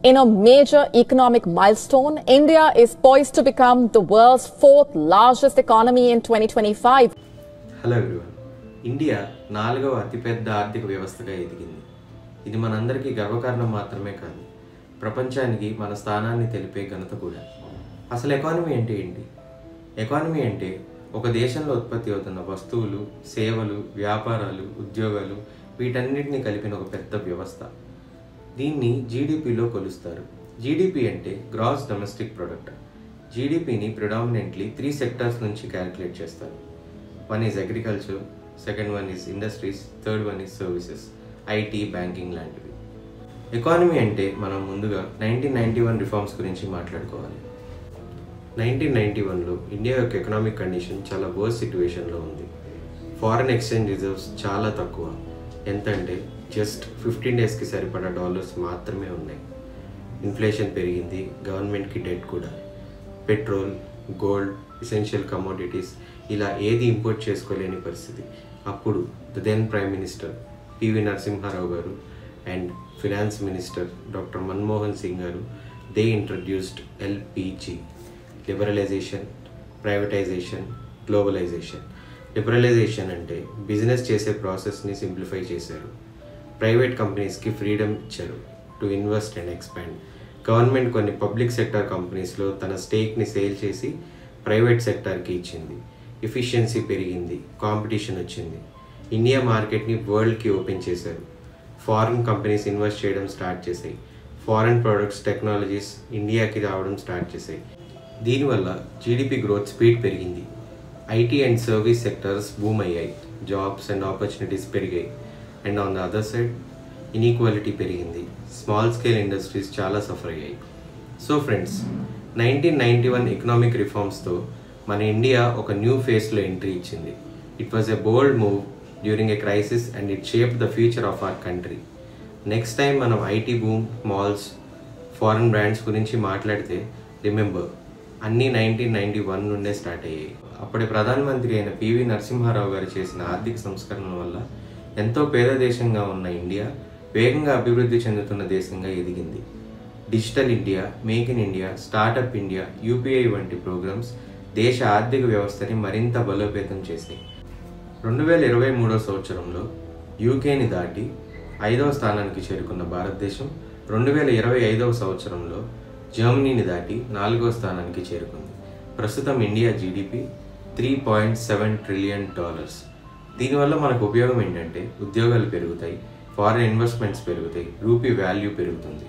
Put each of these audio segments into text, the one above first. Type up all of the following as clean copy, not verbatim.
In a major economic milestone, India is poised to become the world's fourth largest economy in 2025. Hello everyone. India 4వ అతిపెద్ద ఆర్థిక వ్యవస్థగా ఎదిగింది. ఇది మనందరికీ గర్వకారణం మాత్రమే కాదు, ప్రపంచానికి మన స్థానాన్ని తెలిపే ఘనత కూడా. అసలు ఎకానమీ అంటే ఏంటి? ఎకానమీ అంటే ఒక దేశంలో ఉత్పత్తి అవుతున్న వస్తువులు, సేవలు, వ్యాపారాలు, ఉద్యోగాలు వీటన్నిటిని కలిపిన ఒక పెద్ద వ్యవస్థ. దీన్ని జీడిపిలో కొలుస్తారు. జీడిపి అంటే గ్రాస్ డొమెస్టిక్ ప్రొడక్ట్. జీడిపిని ప్రిడామినెంట్లీ 3 సెక్టార్స్ నుంచి క్యాలిక్యులేట్ చేస్తారు. One is agriculture, second one is industries, third one is services, IT, banking లాంటివి. ఎకానమీ అంటే మనం ముందుగా 1991 రిఫార్మ్స్ గురించి మాట్లాడుకోవాలి. 1991లో ఇండియా యొక్క ఎకనామిక్ కండిషన్ చాలా వర్స్ సిట్యుయేషన్లో ఉంది. ఫారెన్ ఎక్స్చేంజ్ రిజర్వ్స్ చాలా తక్కువ. ఎంతంటే జస్ట్ 15 డేస్కి సరిపడా డాలర్స్ మాత్రమే ఉన్నాయి. ఇన్ఫ్లేషన్ పెరిగింది, గవర్నమెంట్కి డెట్ కూడా. పెట్రోల్, గోల్డ్, ఎసెన్షియల్ కమోడిటీస్ ఇలా ఏది ఇంపోర్ట్ చేసుకోలేని పరిస్థితి. అప్పుడు the then prime minister PV Narasimha Rao garu and finance minister doctor Manmohan Singh garu they introduced LPG, liberalisation, privatisation, globalisation. Liberalisation అంటే బిజినెస్ చేసే ప్రాసెస్ని సింప్లిఫై చేశారు. ప్రైవేట్ కంపెనీస్కి ఫ్రీడమ్ ఇచ్చారు to invest and expand. Government కొన్ని పబ్లిక్ సెక్టర్ కంపెనీస్లో తన స్టేక్ని సేల్ చేసి ప్రైవేట్ సెక్టార్కి ఇచ్చింది. ఎఫిషియన్సీ పెరిగింది, కాంపిటీషన్ వచ్చింది. ఇండియా మార్కెట్ని వరల్డ్కి ఓపెన్ చేశారు. ఫారిన్ కంపెనీస్ ఇన్వెస్ట్ చేయడం స్టార్ట్ చేశాయి. ఫారిన్ ప్రొడక్ట్స్, టెక్నాలజీస్ ఇండియాకి రావడం స్టార్ట్ చేశాయి. దీనివల్ల జీడిపి గ్రోత్ స్పీడ్ పెరిగింది. IT and service sectors boom అయ్యాయి. జాబ్స్ అండ్ ఆపర్చునిటీస్ పెరిగాయి. And on the other side inequality పెరిగింది. స్మాల్ స్కేల్ ఇండస్ట్రీస్ చాలా సఫర్ అయ్యాయి. సో ఫ్రెండ్స్, 1991 ఎకనామిక్ రిఫార్మ్స్తో మన ఇండియా ఒక న్యూ ఫేస్లో ఎంట్రీ ఇచ్చింది. It was a bold move during a crisis and it shaped the future of our country. Next time మనం IT boom, malls, foreign brands గురించి మాట్లాడితే remember, అన్నీ 1991 నుండే స్టార్ట్ అయ్యాయి. అప్పటి ప్రధానమంత్రి అయిన పివి నరసింహారావు గారు చేసిన ఆర్థిక సంస్కరణల వల్ల ఎంతో పేద దేశంగా ఉన్న ఇండియా వేగంగా అభివృద్ధి చెందుతున్న దేశంగా ఎదిగింది. Digital India, make in India, startup India, UPI వంటి ప్రోగ్రామ్స్ దేశ ఆర్థిక వ్యవస్థని మరింత బలోపేతం చేశాయి. 2023 సంవత్సరంలో యూకేని దాటి 5వ స్థానానికి చేరుకున్న భారతదేశం 2025 సంవత్సరంలో జర్మనీని దాటి 4వ స్థానానికి చేరుకుంది. ప్రస్తుతం ఇండియా జీడిపి $3.7 ట్రిలియన్. దీనివల్ల మనకు ఉపయోగం ఏంటంటే ఉద్యోగాలు పెరుగుతాయి, ఫారిన్ ఇన్వెస్ట్మెంట్స్ పెరుగుతాయి, రూపీ వాల్యూ పెరుగుతుంది.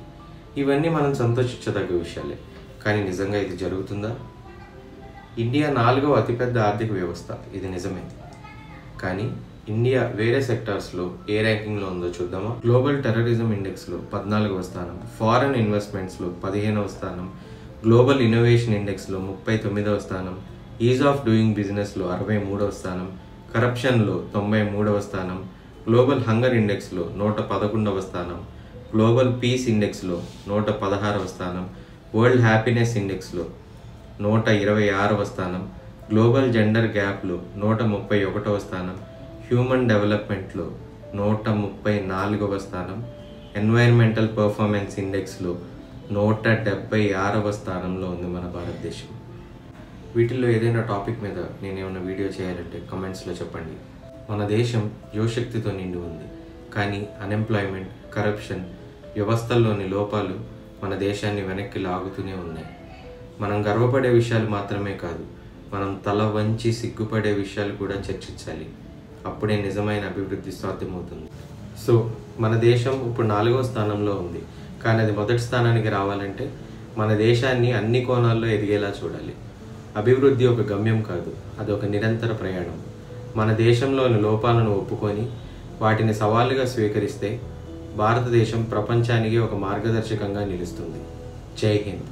ఇవన్నీ మనం సంతోషించదగ్గ విషయాలే. కానీ నిజంగా ఇది జరుగుతుందా? ఇండియా 4వ అతిపెద్ద ఆర్థిక వ్యవస్థ, ఇది నిజమే. కానీ ఇండియా వేరే సెక్టార్స్లో ఏ ర్యాంకింగ్లో ఉందో చూద్దామా? గ్లోబల్ టెర్రరిజం ఇండెక్స్లో 14వ స్థానం, ఫారెన్ ఇన్వెస్ట్మెంట్స్లో 15వ స్థానం, గ్లోబల్ ఇన్నోవేషన్ ఇండెక్స్లో 39వ స్థానం, ఈజ్ ఆఫ్ డూయింగ్ బిజినెస్లో 63వ స్థానం, కరప్షన్లో 93వ స్థానం, గ్లోబల్ హంగర్ ఇండెక్స్లో 111వ స్థానం, గ్లోబల్ పీస్ ఇండెక్స్లో 116వ స్థానం, వరల్డ్ హ్యాపీనెస్ ఇండెక్స్లో 126వ స్థానం, గ్లోబల్ జెండర్ గ్యాప్లో 131వ స్థానం, హ్యూమన్ డెవలప్మెంట్లో 134వ స్థానం, ఎన్వైర్మెంటల్ పర్ఫార్మెన్స్ ఇండెక్స్లో 176వ స్థానంలో ఉంది మన భారతదేశం. వీటిల్లో ఏదైనా టాపిక్ మీద నేను ఏమైనా వీడియో చేయాలంటే కమెంట్స్లో చెప్పండి. మన దేశం యువశక్తితో నిండి ఉంది, కానీ అన్ఎంప్లాయ్మెంట్, కరప్షన్, వ్యవస్థల్లోని లోపాలు మన దేశాన్ని వెనక్కి లాగుతూనే ఉన్నాయి. మనం గర్వపడే విషయాలు మాత్రమే కాదు, మనం తల వంచి సిగ్గుపడే విషయాలు కూడా చర్చించాలి. అప్పుడే నిజమైన అభివృద్ధి సాధ్యమవుతుంది. సో మన దేశం ఇప్పుడు 4వ స్థానంలో ఉంది, కానీ అది మొదటి స్థానానికి రావాలంటే మన దేశాన్ని అన్ని కోణాల్లో ఎదిగేలా చూడాలి. అభివృద్ధి ఒక గమ్యం కాదు, అది ఒక నిరంతర ప్రయాణం. మన దేశంలోని లోపాలను ఒప్పుకొని వాటిని సవాలుగా స్వీకరిస్తే భారతదేశం ప్రపంచానికి ఒక మార్గదర్శకంగా నిలుస్తుంది. జై హింద్.